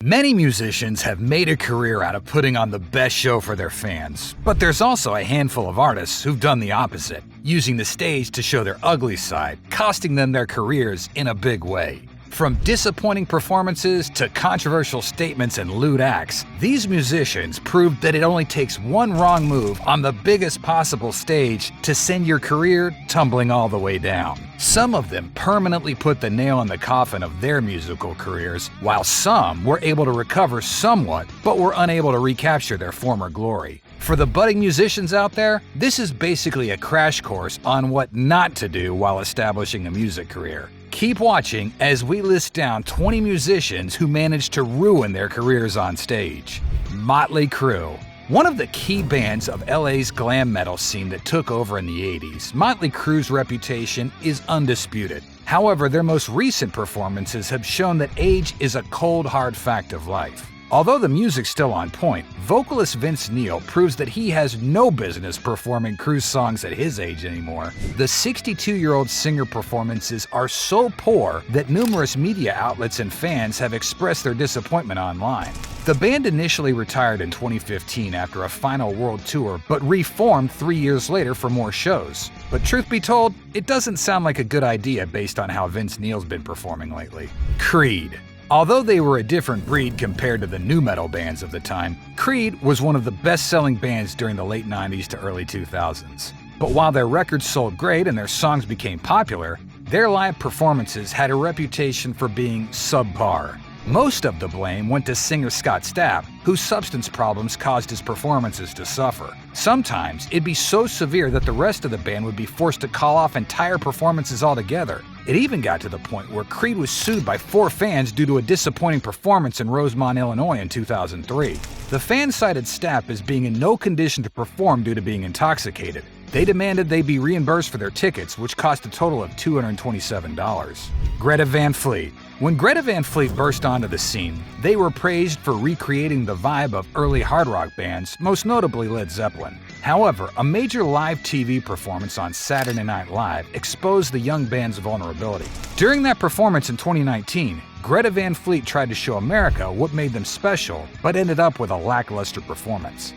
Many musicians have made a career out of putting on the best show for their fans, but there's also a handful of artists who've done the opposite, using the stage to show their ugly side, costing them their careers in a big way. From disappointing performances to controversial statements and lewd acts, these musicians proved that it only takes one wrong move on the biggest possible stage to send your career tumbling all the way down. Some of them permanently put the nail in the coffin of their musical careers, while some were able to recover somewhat but were unable to recapture their former glory. For the budding musicians out there, this is basically a crash course on what not to do while establishing a music career. Keep watching as we list down 20 musicians who managed to ruin their careers on stage. Motley Crue. One of the key bands of LA's glam metal scene that took over in the 80s, Motley Crue's reputation is undisputed. However, their most recent performances have shown that age is a cold, hard fact of life. Although the music's still on point, vocalist Vince Neil proves that he has no business performing Crue's songs at his age anymore. The 62-year-old singer performances are so poor that numerous media outlets and fans have expressed their disappointment online. The band initially retired in 2015 after a final world tour, but reformed 3 years later for more shows. But truth be told, it doesn't sound like a good idea based on how Vince Neil's been performing lately. Creed. Although they were a different breed compared to the nu metal bands of the time, Creed was one of the best-selling bands during the late 90s to early 2000s. But while their records sold great and their songs became popular, their live performances had a reputation for being subpar. Most of the blame went to singer Scott Stapp, whose substance problems caused his performances to suffer. Sometimes it'd be so severe that the rest of the band would be forced to call off entire performances altogether. It even got to the point where Creed was sued by 4 fans due to a disappointing performance in Rosemont, Illinois in 2003. The fans cited Stapp as being in no condition to perform due to being intoxicated. They demanded they be reimbursed for their tickets, which cost a total of $227. Greta Van Fleet. When Greta Van Fleet burst onto the scene, they were praised for recreating the vibe of early hard rock bands, most notably Led Zeppelin. However, a major live TV performance on Saturday Night Live exposed the young band's vulnerability. During that performance in 2019, Greta Van Fleet tried to show America what made them special, but ended up with a lackluster performance.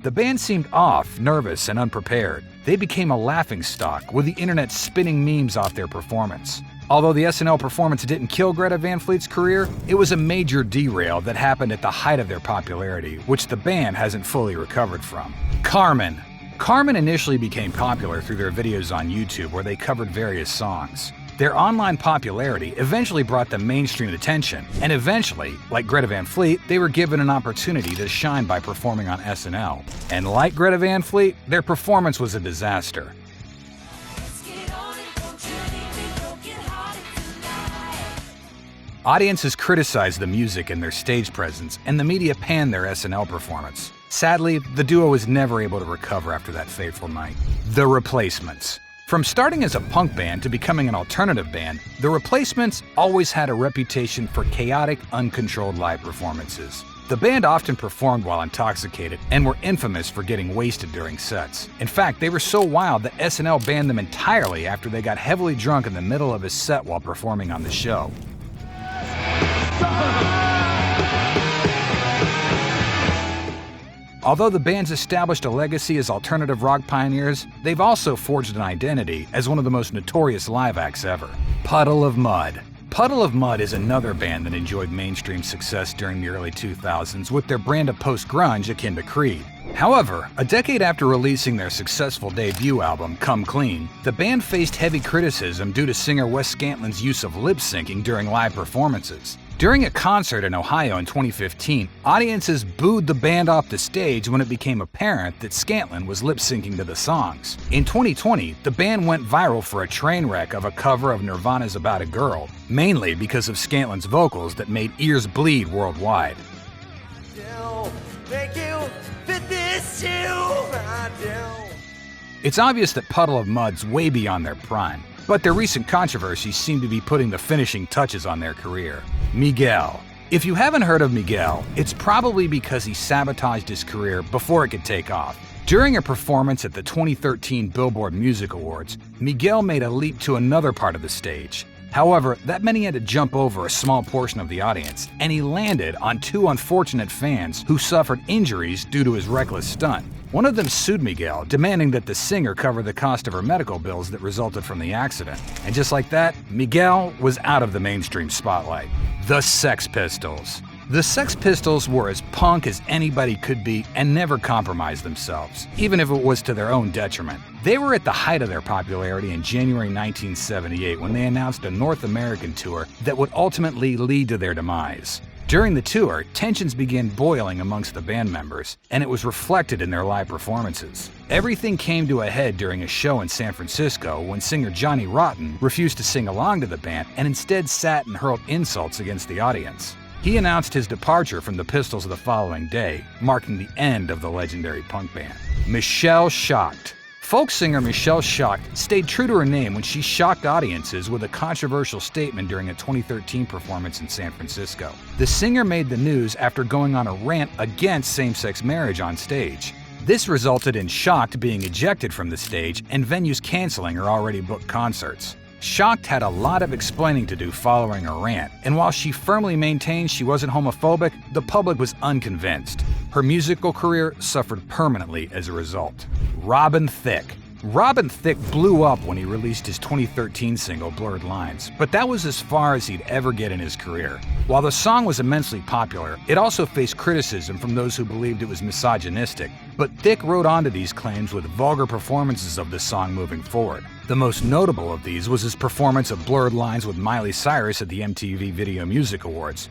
The band seemed off, nervous, and unprepared. They became a laughingstock, with the internet spinning memes off their performance. Although the SNL performance didn't kill Greta Van Fleet's career, it was a major derail that happened at the height of their popularity, which the band hasn't fully recovered from. Carmen. Carmen initially became popular through their videos on YouTube where they covered various songs. Their online popularity eventually brought them mainstream attention, and eventually, like Greta Van Fleet, they were given an opportunity to shine by performing on SNL. And like Greta Van Fleet, their performance was a disaster. Audiences criticized the music and their stage presence, and the media panned their SNL performance. Sadly, the duo was never able to recover after that fateful night. The Replacements. From starting as a punk band to becoming an alternative band, The Replacements always had a reputation for chaotic, uncontrolled live performances. The band often performed while intoxicated and were infamous for getting wasted during sets. In fact, they were so wild that SNL banned them entirely after they got heavily drunk in the middle of a set while performing on the show. Although the band's established a legacy as alternative rock pioneers, they've also forged an identity as one of the most notorious live acts ever. Puddle of Mudd. Puddle of Mudd is another band that enjoyed mainstream success during the early 2000s with their brand of post-grunge akin to Creed. However, a decade after releasing their successful debut album, Come Clean, the band faced heavy criticism due to singer Wes Scantlin's use of lip-syncing during live performances. During a concert in Ohio in 2015, audiences booed the band off the stage when it became apparent that Scantlin was lip-syncing to the songs. In 2020, the band went viral for a train wreck of a cover of Nirvana's About a Girl, mainly because of Scantlin's vocals that made ears bleed worldwide. It's obvious that Puddle of Mudd's way beyond their prime, but their recent controversies seem to be putting the finishing touches on their career. Miguel. If you haven't heard of Miguel, it's probably because he sabotaged his career before it could take off. During a performance at the 2013 Billboard Music Awards, Miguel made a leap to another part of the stage. However, that meant he had to jump over a small portion of the audience, and he landed on two unfortunate fans who suffered injuries due to his reckless stunt. One of them sued Miguel, demanding that the singer cover the cost of her medical bills that resulted from the accident. And just like that, Miguel was out of the mainstream spotlight. The Sex Pistols. The Sex Pistols were as punk as anybody could be and never compromised themselves, even if it was to their own detriment. They were at the height of their popularity in January 1978 when they announced a North American tour that would ultimately lead to their demise. During the tour, tensions began boiling amongst the band members, and it was reflected in their live performances. Everything came to a head during a show in San Francisco when singer Johnny Rotten refused to sing along to the band and instead sat and hurled insults against the audience. He announced his departure from the Pistols the following day, marking the end of the legendary punk band. Michelle Shocked. Folk singer Michelle Shocked stayed true to her name when she shocked audiences with a controversial statement during a 2013 performance in San Francisco. The singer made the news after going on a rant against same-sex marriage on stage. This resulted in Shocked being ejected from the stage and venues canceling her already booked concerts. Shocked had a lot of explaining to do following her rant, and while she firmly maintained she wasn't homophobic, the public was unconvinced. Her musical career suffered permanently as a result. Robin Thicke. Robin Thicke blew up when he released his 2013 single Blurred Lines, but that was as far as he'd ever get in his career. While the song was immensely popular, it also faced criticism from those who believed it was misogynistic, but Thicke wrote onto these claims with vulgar performances of the song moving forward. The most notable of these was his performance of Blurred Lines with Miley Cyrus at the MTV Video Music Awards,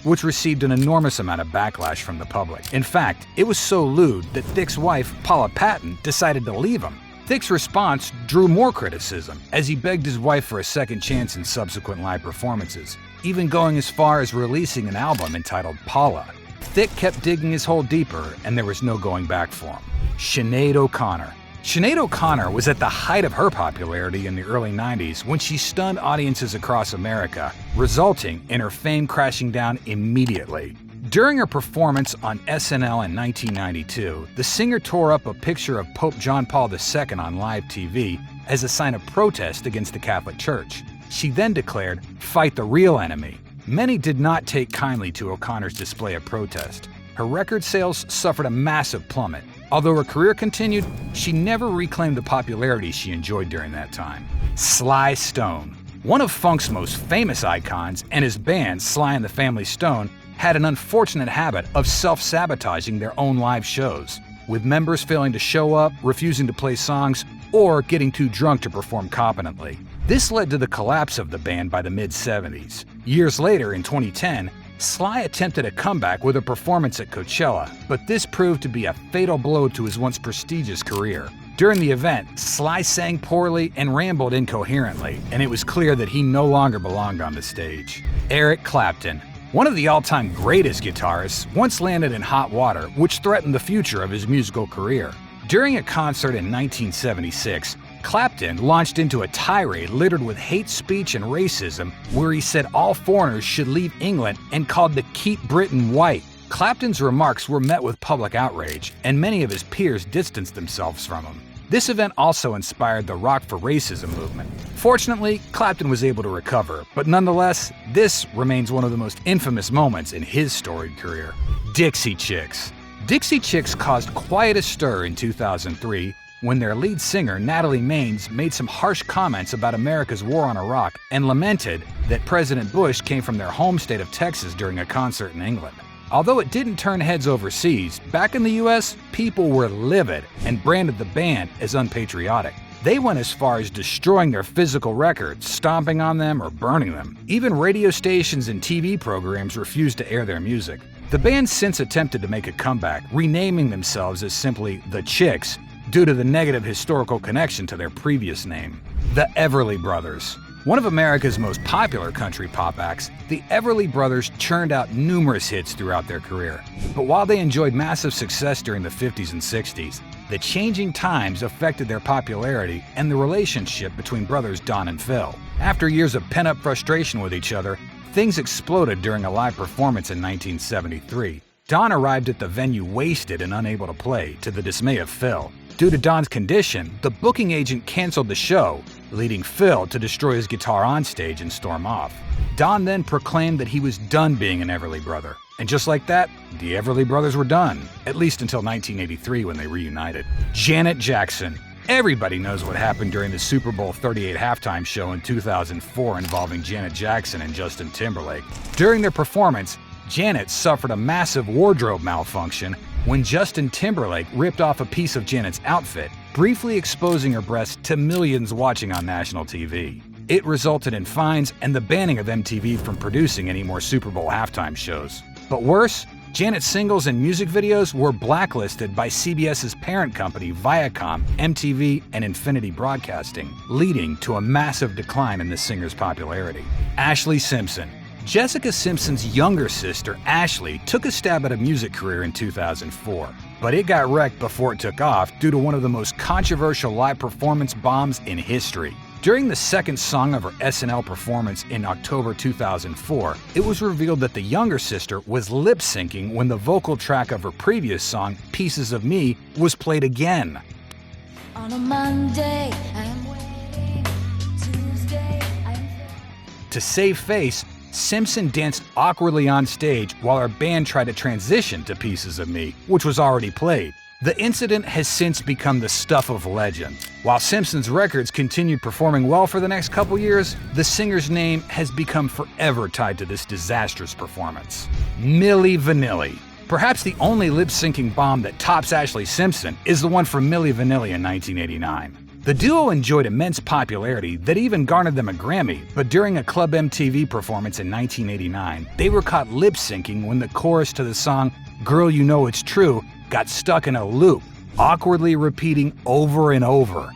which received an enormous amount of backlash from the public. In fact, it was so lewd that Thicke's wife, Paula Patton, decided to leave him. Thicke's response drew more criticism, as he begged his wife for a second chance in subsequent live performances, even going as far as releasing an album entitled Paula. Thicke kept digging his hole deeper, and there was no going back for him. Sinead O'Connor. Sinead O'Connor was at the height of her popularity in the early 90s when she stunned audiences across America, resulting in her fame crashing down immediately. During her performance on SNL in 1992, the singer tore up a picture of Pope John Paul II on live TV as a sign of protest against the Catholic Church. She then declared, "Fight the real enemy." Many did not take kindly to O'Connor's display of protest. Her record sales suffered a massive plummet. Although her career continued, she never reclaimed the popularity she enjoyed during that time. Sly Stone. One of funk's most famous icons and his band, Sly and the Family Stone, had an unfortunate habit of self-sabotaging their own live shows, with members failing to show up, refusing to play songs, or getting too drunk to perform competently. This led to the collapse of the band by the mid-70s. Years later, in 2010, Sly attempted a comeback with a performance at Coachella, but this proved to be a fatal blow to his once prestigious career. During the event, Sly sang poorly and rambled incoherently, and it was clear that he no longer belonged on the stage. Eric Clapton. One of the all-time greatest guitarists once landed in hot water, which threatened the future of his musical career. During a concert in 1976, Clapton launched into a tirade littered with hate speech and racism, where he said all foreigners should leave England and called the Keep Britain White. Clapton's remarks were met with public outrage, and many of his peers distanced themselves from him. This event also inspired the Rock for Racism movement. Fortunately, Clapton was able to recover, but nonetheless, this remains one of the most infamous moments in his storied career. Dixie Chicks. Dixie Chicks caused quite a stir in 2003 when their lead singer, Natalie Maines, made some harsh comments about America's war on Iraq and lamented that President Bush came from their home state of Texas during a concert in England. Although it didn't turn heads overseas, back in the US, people were livid and branded the band as unpatriotic. They went as far as destroying their physical records, stomping on them, or burning them. Even radio stations and TV programs refused to air their music. The band since attempted to make a comeback, renaming themselves as simply The Chicks, due to the negative historical connection to their previous name. The Everly Brothers. One of America's most popular country pop acts, the Everly Brothers churned out numerous hits throughout their career. But while they enjoyed massive success during the 50s and 60s, the changing times affected their popularity and the relationship between brothers Don and Phil. After years of pent-up frustration with each other, Things exploded during a live performance in 1973. Don arrived at the venue wasted and unable to play, to the dismay of Phil. Due to Don's condition, the booking agent canceled the show, leading Phil to destroy his guitar on stage and storm off. Don then proclaimed that he was done being an Everly Brother. And just like that, the Everly Brothers were done, at least until 1983 when they reunited. Janet Jackson. Everybody knows what happened during the Super Bowl 38 halftime show in 2004 involving Janet Jackson and Justin Timberlake. During their performance, Janet suffered a massive wardrobe malfunction when Justin Timberlake ripped off a piece of Janet's outfit, briefly exposing her breasts to millions watching on national TV. It resulted in fines and the banning of MTV from producing any more Super Bowl halftime shows. But worse, Janet's singles and music videos were blacklisted by CBS's parent company Viacom, MTV, and Infinity Broadcasting, leading to a massive decline in the singer's popularity. Ashlee Simpson. Jessica Simpson's younger sister, Ashlee, took a stab at a music career in 2004, but it got wrecked before it took off due to one of the most controversial live performance bombs in history. During the second song of her SNL performance in October 2004, it was revealed that the younger sister was lip-syncing when the vocal track of her previous song, Pieces of Me, was played again. On a Monday, I'm waiting. Tuesday, To save face, Simpson danced awkwardly on stage while her band tried to transition to Pieces of Me, which was already played. The incident has since become the stuff of legend. While Simpson's records continued performing well for the next couple years, the singer's name has become forever tied to this disastrous performance. Milli Vanilli. Perhaps the only lip-syncing bomb that tops Ashlee Simpson is the one from Milli Vanilli in 1989. The duo enjoyed immense popularity that even garnered them a Grammy, but during a Club MTV performance in 1989, they were caught lip-syncing when the chorus to the song Girl You Know It's True got stuck in a loop, awkwardly repeating over and over.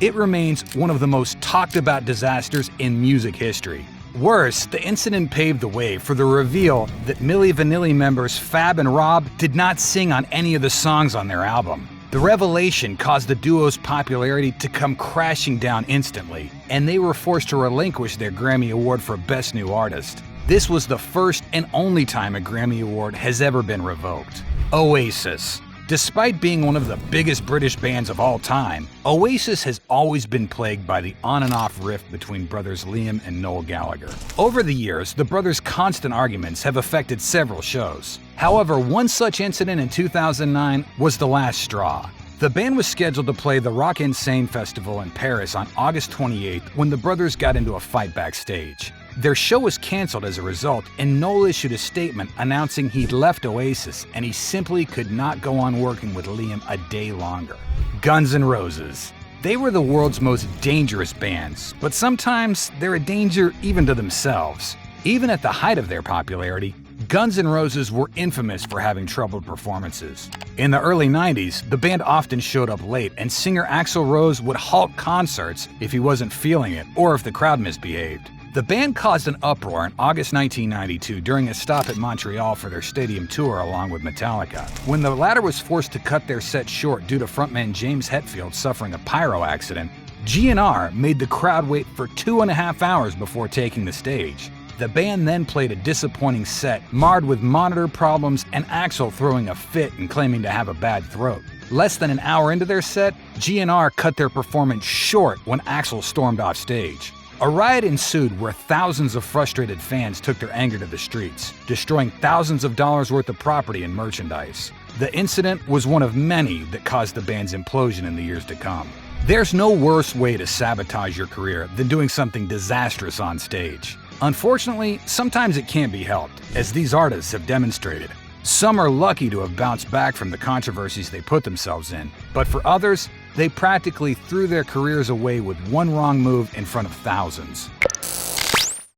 It remains one of the most talked about disasters in music history. Worse, the incident paved the way for the reveal that Milli Vanilli members Fab and Rob did not sing on any of the songs on their album. The revelation caused the duo's popularity to come crashing down instantly, and they were forced to relinquish their Grammy Award for Best New Artist. This was the first and only time a Grammy Award has ever been revoked. Oasis. Despite being one of the biggest British bands of all time, Oasis has always been plagued by the on and off rift between brothers Liam and Noel Gallagher. Over the years, the brothers' constant arguments have affected several shows. However, one such incident in 2009 was the last straw. The band was scheduled to play the Rock Insane Festival in Paris on August 28th when the brothers got into a fight backstage. Their show was canceled as a result, and Noel issued a statement announcing he'd left Oasis and he simply could not go on working with Liam a day longer. Guns N' Roses. They were the world's most dangerous bands, but sometimes they're a danger even to themselves. Even at the height of their popularity, Guns N' Roses were infamous for having troubled performances. In the early 90s, the band often showed up late, and singer Axl Rose would halt concerts if he wasn't feeling it or if the crowd misbehaved. The band caused an uproar in August 1992 during a stop at Montreal for their stadium tour along with Metallica. When the latter was forced to cut their set short due to frontman James Hetfield suffering a pyro accident, GNR made the crowd wait for 2.5 hours before taking the stage. The band then played a disappointing set, marred with monitor problems and Axl throwing a fit and claiming to have a bad throat. Less than an hour into their set, GNR cut their performance short when Axl stormed off stage. A riot ensued where thousands of frustrated fans took their anger to the streets, destroying thousands of dollars worth of property and merchandise. The incident was one of many that caused the band's implosion in the years to come. There's no worse way to sabotage your career than doing something disastrous on stage. Unfortunately, sometimes it can't be helped, as these artists have demonstrated. Some are lucky to have bounced back from the controversies they put themselves in, but for others, they practically threw their careers away with one wrong move in front of thousands.